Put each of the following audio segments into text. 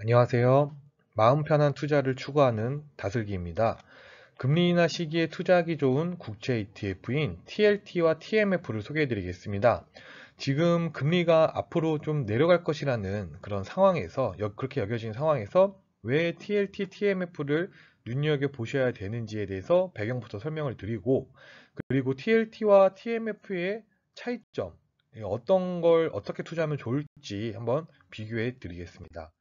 안녕하세요. 마음 편한 투자를 추구하는 다슬기입니다. 금리 인하 시기에 투자하기 좋은 국채 ETF인 TLT와 TMF를 소개해 드리겠습니다. 지금 금리가 앞으로 좀 내려갈 것이라는 그런 상황에서, 그렇게 여겨진 상황에서 왜 TLT, TMF를 눈여겨보셔야 되는지에 대해서 배경부터 설명을 드리고, 그리고 TLT와 TMF의 차이점, 어떤 걸 어떻게 투자하면 좋을지 한번 비교해 드리겠습니다.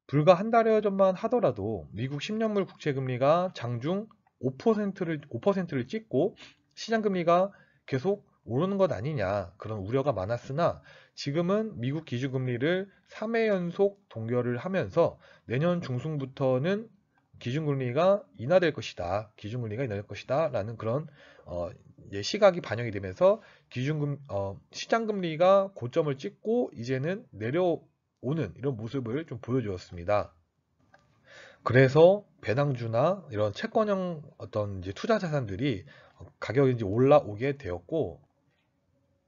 불과 한 달여 전만 하더라도 미국 10년물 국채 금리가 장중 5%를 찍고 시장 금리가 계속 오르는 것 아니냐, 그런 우려가 많았으나 지금은 미국 기준금리를 3회 연속 동결을 하면서 내년 중순부터는 기준금리가 인하될 것이다 라는 그런 시각이 반영이 되면서 시장금리가 고점을 찍고 이제는 내려오는 이런 모습을 좀 보여주었습니다. 그래서 배당주나 이런 채권형 어떤 이제 투자 자산들이 가격이 이제 올라오게 되었고,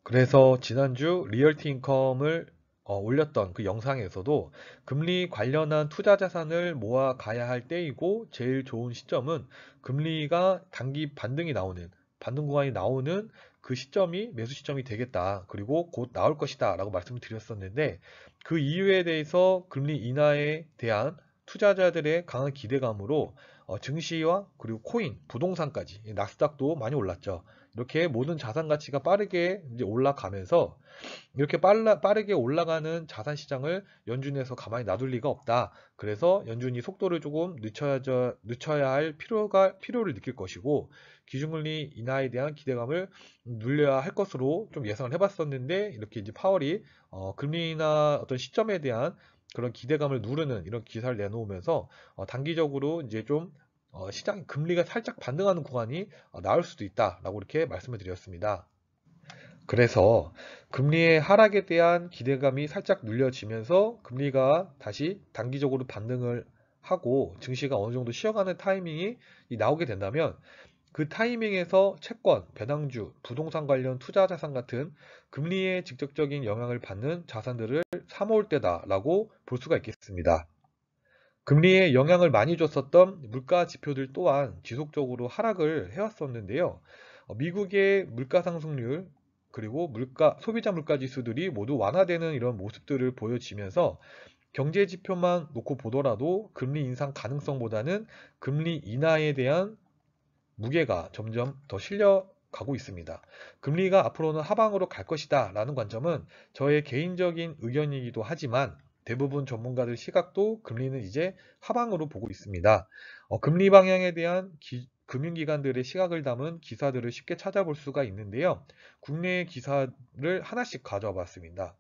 그래서 지난주 리얼티 인컴을 올렸던 그 영상에서도 금리 관련한 투자 자산을 모아 가야 할 때이고 제일 좋은 시점은 금리가 단기 반등 구간이 나오는 그 시점이 매수 시점이 되겠다. 그리고 곧 나올 것이다 라고 말씀을 드렸었는데, 그 이유에 대해서 금리 인하에 대한 투자자들의 강한 기대감으로 증시와 그리고 코인, 부동산까지 나스닥도 많이 올랐죠. 이렇게 모든 자산 가치가 빠르게 이제 올라가면서 이렇게 빠르게 올라가는 자산 시장을 연준에서 가만히 놔둘 리가 없다. 그래서 연준이 속도를 조금 늦춰야 할 필요를 느낄 것이고, 기준금리 인하에 대한 기대감을 눌려야 할 것으로 좀 예상을 해봤었는데, 이렇게 이제 파월이 금리 인하 어떤 시점에 대한 그런 기대감을 누르는 이런 기사를 내놓으면서 단기적으로 이제 좀 시장 금리가 살짝 반등하는 구간이 나올 수도 있다라고 이렇게 말씀을 드렸습니다. 그래서 금리의 하락에 대한 기대감이 살짝 눌려지면서 금리가 다시 단기적으로 반등을 하고 증시가 어느 정도 쉬어가는 타이밍이 나오게 된다면, 그 타이밍에서 채권, 배당주, 부동산 관련 투자 자산 같은 금리의 직접적인 영향을 받는 자산들을 사모을 때다라고 볼 수가 있겠습니다. 금리에 영향을 많이 줬었던 물가 지표들 또한 지속적으로 하락을 해왔었는데요. 미국의 물가 상승률 그리고 소비자 물가 지수들이 모두 완화되는 이런 모습들을 보여지면서 경제 지표만 놓고 보더라도 금리 인상 가능성보다는 금리 인하에 대한 무게가 점점 더 실려가고 있습니다. 금리가 앞으로는 하방으로 갈 것이다 라는 관점은 저의 개인적인 의견이기도 하지만, 대부분 전문가들 시각도 금리는 이제 하방으로 보고 있습니다. 금리 방향에 대한 금융기관들의 시각을 담은 기사들을 쉽게 찾아볼 수가 있는데요. 국내의 기사를 하나씩 가져와 봤습니다.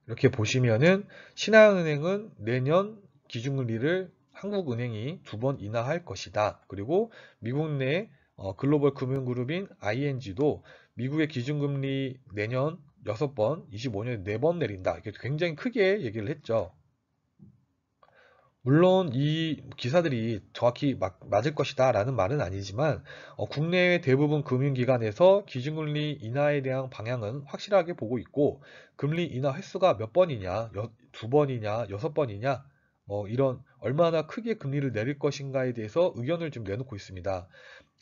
이렇게 보시면은 신한은행은 내년 기준금리를 한국은행이 2번 인하할 것이다. 그리고 미국 내 글로벌 금융그룹인 ING도 미국의 기준금리 내년 6번, 25년에 4번 내린다. 이렇게 굉장히 크게 얘기를 했죠. 물론 이 기사들이 정확히 맞을 것이다 라는 말은 아니지만, 국내의 대부분 금융기관에서 기준금리 인하에 대한 방향은 확실하게 보고 있고, 금리 인하 횟수가 몇 번이냐, 2번이냐, 6번이냐, 이런 얼마나 크게 금리를 내릴 것인가에 대해서 의견을 좀 내놓고 있습니다.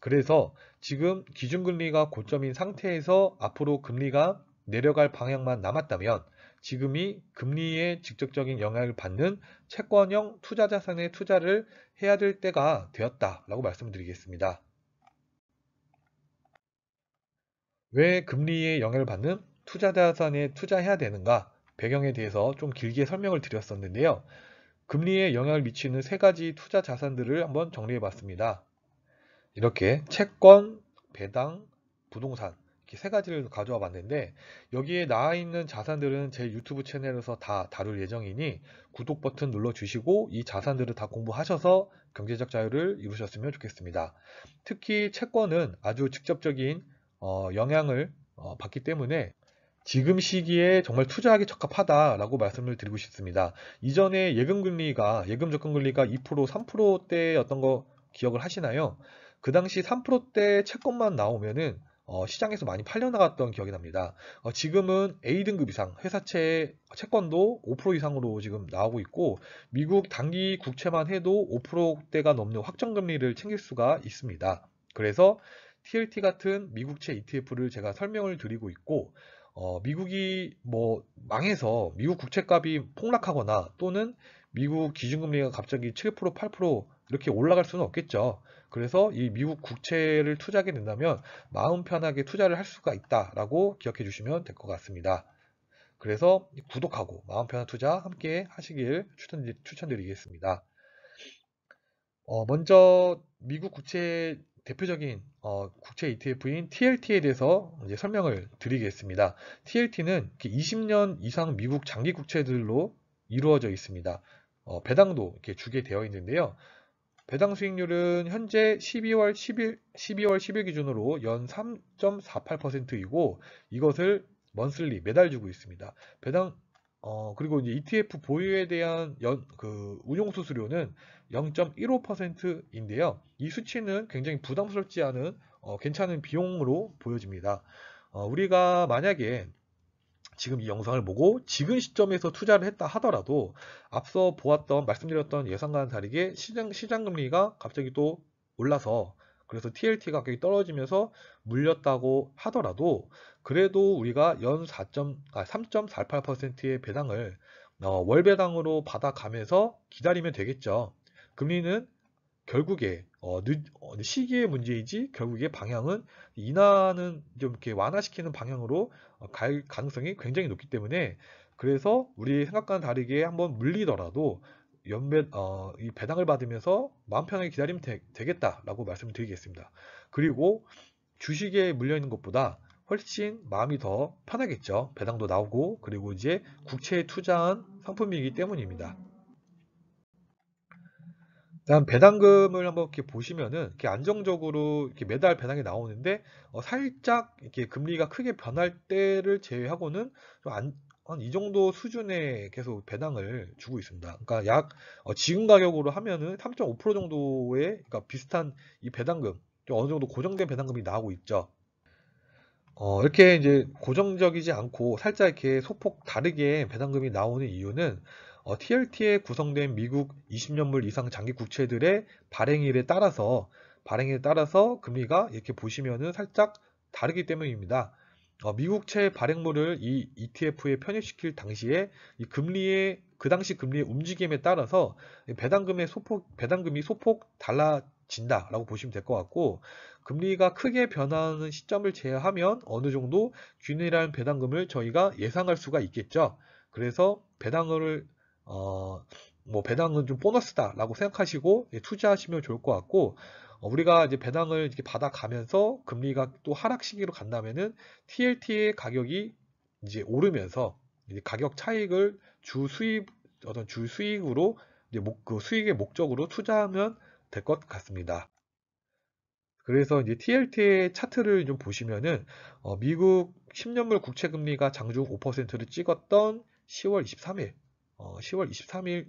그래서 지금 기준금리가 고점인 상태에서 앞으로 금리가 내려갈 방향만 남았다면, 지금이 금리에 직접적인 영향을 받는 채권형 투자자산에 투자를 해야 될 때가 되었다라고 말씀드리겠습니다. 왜 금리에 영향을 받는 투자자산에 투자해야 되는가? 배경에 대해서 좀 길게 설명을 드렸었는데요. 금리에 영향을 미치는 세 가지 투자 자산들을 한번 정리해 봤습니다. 이렇게 채권, 배당, 부동산 이렇게 세 가지를 가져와 봤는데, 여기에 나와 있는 자산들은 제 유튜브 채널에서 다 다룰 예정이니 구독 버튼 눌러주시고 이 자산들을 다 공부하셔서 경제적 자유를 이루셨으면 좋겠습니다. 특히 채권은 아주 직접적인 영향을 받기 때문에 지금 시기에 정말 투자하기 적합하다라고 말씀을 드리고 싶습니다. 이전에 예금 적금 금리가 2%, 3%대였던 거 기억을 하시나요? 그 당시 3%대 채권만 나오면은 시장에서 많이 팔려나갔던 기억이 납니다. 지금은 A등급 이상 회사채 채권도 5% 이상으로 지금 나오고 있고, 미국 단기 국채만 해도 5%대가 넘는 확정금리를 챙길 수가 있습니다. 그래서 TLT 같은 미국채 ETF를 제가 설명을 드리고 있고, 미국이 뭐 망해서 미국 국채값이 폭락하거나 또는 미국 기준금리가 갑자기 7%, 8% 이렇게 올라갈 수는 없겠죠. 그래서 이 미국 국채를 투자하게 된다면 마음 편하게 투자를 할 수가 있다라고 기억해 주시면 될 것 같습니다. 그래서 구독하고 마음 편한 투자 함께 하시길 추천드리겠습니다. 먼저 미국 국채 대표적인 국채 ETF인 TLT에 대해서 이제 설명을 드리겠습니다. TLT는 20년 이상 미국 장기 국채들로 이루어져 있습니다. 배당도 이렇게 주게 되어 있는데요. 배당 수익률은 현재 12월 10일 기준으로 연 3.48%이고 이것을 먼슬리 매달 주고 있습니다. 그리고 이제 ETF 보유에 대한 운용 수수료는 0.15%인데요. 이 수치는 굉장히 부담스럽지 않은 괜찮은 비용으로 보여집니다. 우리가 만약에 지금 이 영상을 보고 지금 시점에서 투자를 했다 하더라도 앞서 말씀드렸던 예상과는 다르게 시장 금리가 갑자기 또 올라서 그래서 TLT 가격이 떨어지면서 물렸다고 하더라도 그래도 우리가 연 3.48%의 배당을 월 배당으로 받아가면서 기다리면 되겠죠. 금리는 결국에 시기의 문제이지 결국에 방향은 인하는 좀 이렇게 완화시키는 방향으로 갈 가능성이 굉장히 높기 때문에 그래서 우리 생각과는 다르게 한번 물리더라도 이 배당을 받으면서 마음 편하게 기다리면 되겠다라고 말씀을 드리겠습니다. 그리고 주식에 물려 있는 것보다 훨씬 마음이 더 편하겠죠. 배당도 나오고 그리고 이제 국채에 투자한 상품이기 때문입니다. 다음 배당금을 한번 이렇게 보시면은 이렇게 안정적으로 이렇게 매달 배당이 나오는데 살짝 이렇게 금리가 크게 변할 때를 제외하고는 한 이 정도 수준의 계속 배당을 주고 있습니다. 그러니까 지금 가격으로 하면은 3.5% 정도의 그러니까 비슷한 이 배당금 좀 어느 정도 고정된 배당금이 나오고 있죠. 이렇게 이제 고정적이지 않고 살짝 이렇게 소폭 다르게 배당금이 나오는 이유는 TLT에 구성된 미국 20년물 이상 장기 국채들의 발행일에 따라서 금리가 이렇게 보시면은 살짝 다르기 때문입니다. 미국채 발행물을 이 ETF에 편입시킬 당시에 그 당시 금리의 움직임에 따라서 배당금이 소폭 달라진다라고 보시면 될 것 같고, 금리가 크게 변하는 시점을 제외하면 어느 정도 균일한 배당금을 저희가 예상할 수가 있겠죠. 그래서 배당은 좀 보너스다라고 생각하시고 투자하시면 좋을 것 같고, 우리가 이제 배당을 이렇게 받아가면서 금리가 또 하락 시기로 간다면은 TLT의 가격이 이제 오르면서 이제 가격 차익을 주 수익으로 이제 그 수익의 목적으로 투자하면 될 것 같습니다. 그래서 이제 TLT의 차트를 좀 보시면은 미국 10년물 국채 금리가 장중 5%를 찍었던 10월 23일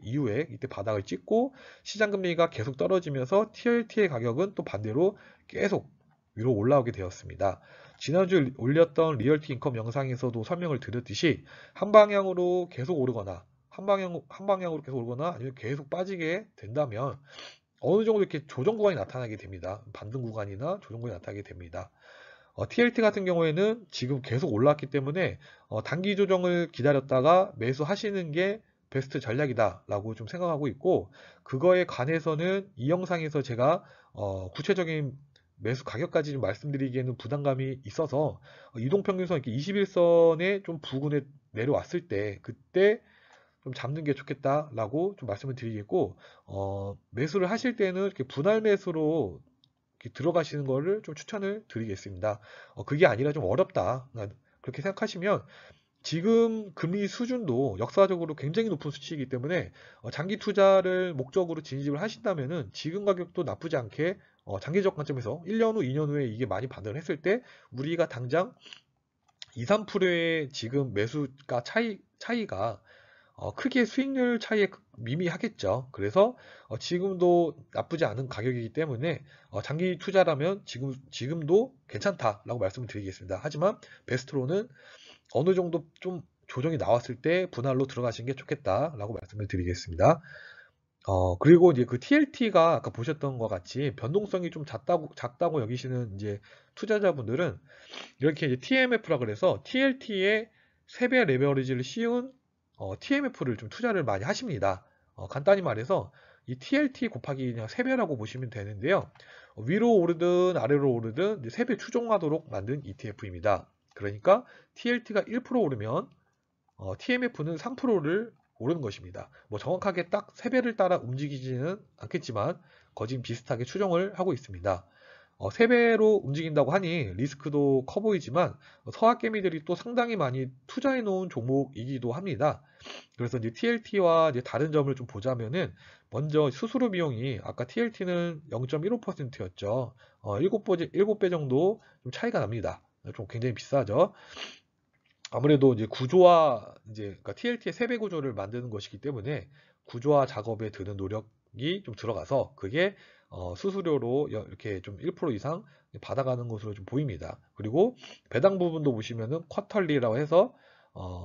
이후에 이때 바닥을 찍고 시장 금리가 계속 떨어지면서 TLT의 가격은 또 반대로 계속 위로 올라오게 되었습니다. 지난주 올렸던 리얼티 인컴 영상에서도 설명을 드렸듯이 한 방향으로 계속 오르거나 한 방향으로 계속 오르거나 아니면 계속 빠지게 된다면 어느 정도 이렇게 조정 구간이 나타나게 됩니다. 반등 구간이나 조정 구간이 나타나게 됩니다. TLT 같은 경우에는 지금 계속 올랐기 때문에 단기 조정을 기다렸다가 매수하시는 게 베스트 전략이다라고 좀 생각하고 있고, 그거에 관해서는 이 영상에서 제가 구체적인 매수 가격까지 좀 말씀드리기에는 부담감이 있어서 이동평균선 이렇게 21선에 좀 부근에 내려왔을 때 그때 좀 잡는 게 좋겠다라고 좀 말씀을 드리겠고, 매수를 하실 때는 이렇게 분할 매수로 이렇게 들어가시는 거를 좀 추천을 드리겠습니다. 그게 아니라 좀 어렵다. 그렇게 생각하시면 지금 금리 수준도 역사적으로 굉장히 높은 수치이기 때문에 장기 투자를 목적으로 진입을 하신다면은 지금 가격도 나쁘지 않게 장기적 관점에서 1년 후, 2년 후에 이게 많이 반등을 했을 때 우리가 당장 2, 3%의 지금 매수가 차이가 크게 수익률 차이에 미미하겠죠. 그래서 지금도 나쁘지 않은 가격이기 때문에 장기 투자라면 지금도 괜찮다라고 말씀을 드리겠습니다. 하지만 베스트로는 어느 정도 좀 조정이 나왔을 때 분할로 들어가시는 게 좋겠다라고 말씀을 드리겠습니다. 그리고 이제 그 TLT가 아까 보셨던 것 같이 변동성이 좀 작다고 여기시는 이제 투자자분들은 이렇게 이제 TMF라 그래서 TLT에 3배 레버리지를 씌운 TMF를 좀 투자를 많이 하십니다. 간단히 말해서 이 TLT 곱하기 그냥 3배라고 보시면 되는데요. 위로 오르든 아래로 오르든 3배 추종하도록 만든 ETF입니다. 그러니까 TLT가 1% 오르면 TMF는 3%를 오르는 것입니다. 뭐 정확하게 딱 3배를 따라 움직이지는 않겠지만 거진 비슷하게 추정을 하고 있습니다. 3배로 움직인다고 하니 리스크도 커 보이지만 서학개미들이 또 상당히 많이 투자해 놓은 종목이기도 합니다. 그래서 이제 TLT와 이제 다른 점을 좀 보자면은 먼저 수수료 비용이 아까 TLT는 0.15%였죠. 7배 정도 좀 차이가 납니다. 좀 굉장히 비싸죠. 아무래도 이제 구조화 이제 그러니까 TLT의 3배 구조를 만드는 것이기 때문에 구조화 작업에 드는 노력이 좀 들어가서 그게 수수료로 이렇게 좀 1% 이상 받아가는 것으로 좀 보입니다. 그리고 배당 부분도 보시면은 쿼털리라고 해서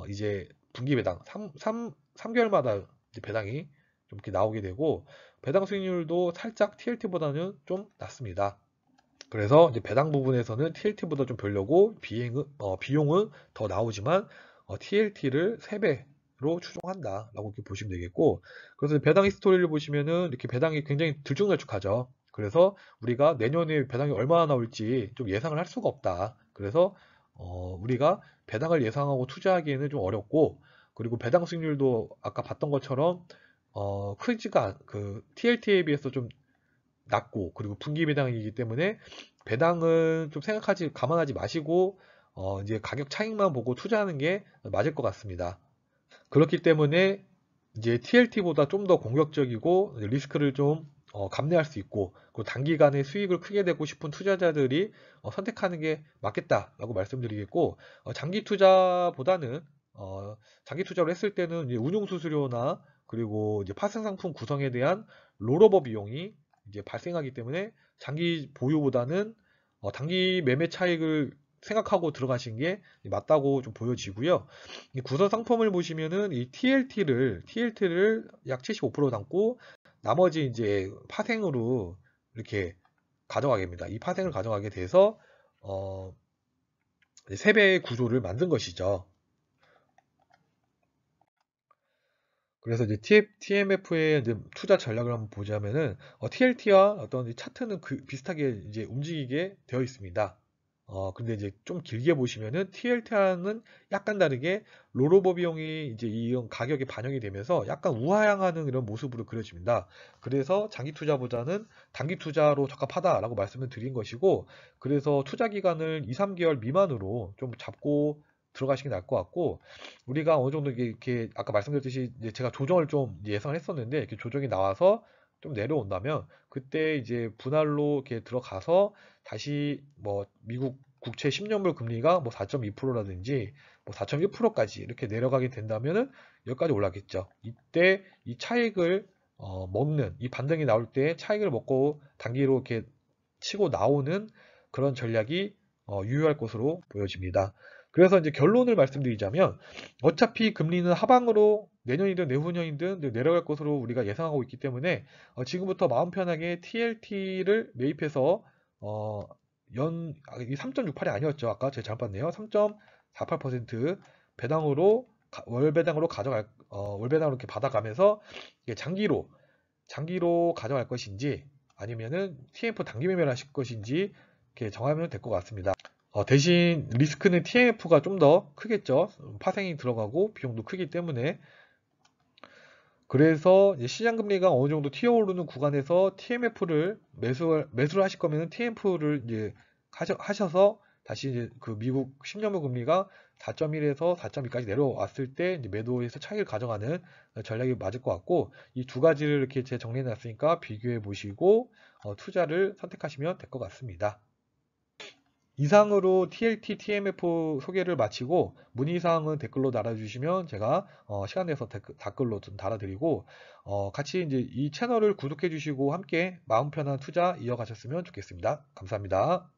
이제 분기 배당 3개월마다 배당이 좀 이렇게 나오게 되고 배당 수익률도 살짝 TLT보다는 좀 낮습니다. 그래서 이제 배당 부분에서는 TLT보다 좀 별로고 비용은 더 나오지만 TLT를 3배로 추종한다라고 이렇게 보시면 되겠고, 그래서 배당 히스토리를 보시면은 이렇게 배당이 굉장히 들쭉날쭉하죠. 그래서 우리가 내년에 배당이 얼마나 나올지 좀 예상을 할 수가 없다. 그래서 우리가 배당을 예상하고 투자하기에는 좀 어렵고, 그리고 배당 수익률도 아까 봤던 것처럼 그 TLT에 비해서 좀 낮고, 그리고 분기 배당이기 때문에 배당은 좀 감안하지 마시고 이제 가격 차익만 보고 투자하는 게 맞을 것 같습니다. 그렇기 때문에 이제 TLT보다 좀 더 공격적이고 리스크를 좀 감내할 수 있고, 그리고 단기간에 수익을 크게 내고 싶은 투자자들이 선택하는 게 맞겠다라고 말씀드리겠고, 장기 투자를 했을 때는 이제 운용 수수료나 그리고 이제 파생 상품 구성에 대한 롤오버 비용이 이제 발생하기 때문에 장기 보유보다는 단기 매매 차익을 생각하고 들어가신 게 맞다고 좀 보여지고요. 이 구성 상품을 보시면은 이 TLT를 약 75% 담고 나머지 이제 파생으로 이렇게 가져가게 됩니다. 이 파생을 가져가게 돼서 어, 3배의 구조를 만든 것이죠. 그래서 이제 TMF의 이제 투자 전략을 한번 보자면은 TLT와 어떤 차트는 비슷하게 이제 움직이게 되어 있습니다. 근데 이제 좀 길게 보시면은 TLT와는 약간 다르게 롤오버 비용이 이제 이런 가격에 반영이 되면서 약간 우하향하는 이런 모습으로 그려집니다. 그래서 장기 투자보다는 단기 투자로 적합하다라고 말씀을 드린 것이고, 그래서 투자 기간을 2, 3개월 미만으로 좀 잡고 들어가시는 게 나을 것 같고, 우리가 어느 정도 이렇게 아까 말씀드렸듯이 이제 제가 조정을 좀 예상을 했었는데 이렇게 조정이 나와서 좀 내려온다면 그때 이제 분할로 이렇게 들어가서 다시 뭐 미국 국채 10년물 금리가 뭐 4.2%라든지 뭐 4.1%까지 이렇게 내려가게 된다면은 여기까지 올라겠죠. 이때 이 차익을 먹는 이 반등이 나올 때 차익을 먹고 단기로 이렇게 치고 나오는 그런 전략이 유효할 것으로 보여집니다. 그래서 이제 결론을 말씀드리자면 어차피 금리는 하방으로 내년이든 내후년이든 내려갈 것으로 우리가 예상하고 있기 때문에 지금부터 마음 편하게 TLT를 매입해서 이 3.68이 아니었죠. 아까 제가 잘못 봤네요. 3.48% 배당으로 월 배당으로 월 배당으로 이렇게 받아가면서 이게 장기로 가져갈 것인지 아니면은 TMF 단기 매매를 하실 것인지 이렇게 정하면 될 것 같습니다. 대신 리스크는 TMF가 좀 더 크겠죠. 파생이 들어가고 비용도 크기 때문에. 그래서 이제 시장 금리가 어느 정도 튀어오르는 구간에서 TMF를 매수를 하실 거면은 TMF를 이제 하셔서 다시 이제 그 미국 10년물 금리가 4.1에서 4.2까지 내려왔을 때 이제 매도해서 차익을 가져가는 전략이 맞을 것 같고, 이 두 가지를 이렇게 제가 정리해 놨으니까 비교해 보시고 투자를 선택하시면 될 것 같습니다. 이상으로 TLT, TMF 소개를 마치고 문의사항은 댓글로 달아주시면 제가 시간 내서 댓글로 좀 달아드리고 같이 이제 이 채널을 구독해 주시고 함께 마음 편한 투자 이어가셨으면 좋겠습니다. 감사합니다.